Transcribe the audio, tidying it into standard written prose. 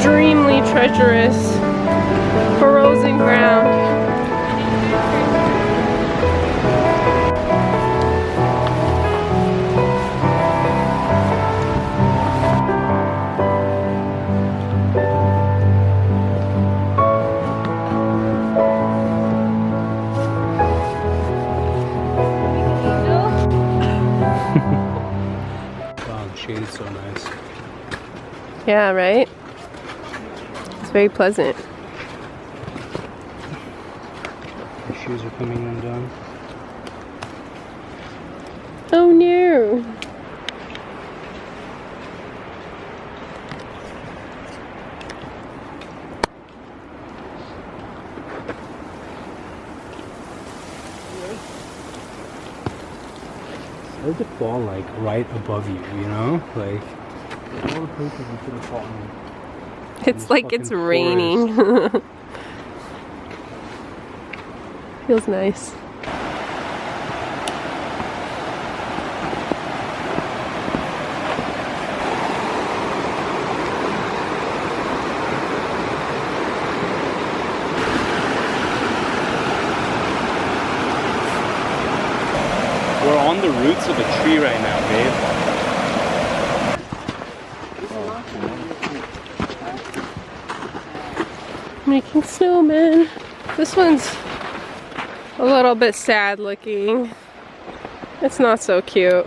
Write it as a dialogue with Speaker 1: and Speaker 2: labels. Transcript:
Speaker 1: extremely treacherous, frozen ground.
Speaker 2: Wow, the shade is so nice.
Speaker 1: Yeah, right? It's very pleasant.
Speaker 2: The shoes are coming undone.
Speaker 1: Oh no!
Speaker 2: Where did it fall like right above you, you know? Like all the places you should have fallen in.
Speaker 1: It's like it's raining. Feels nice.
Speaker 2: We're on the roots of a tree right now, babe.
Speaker 1: Making snowmen. This one's a little bit sad looking. It's not so cute.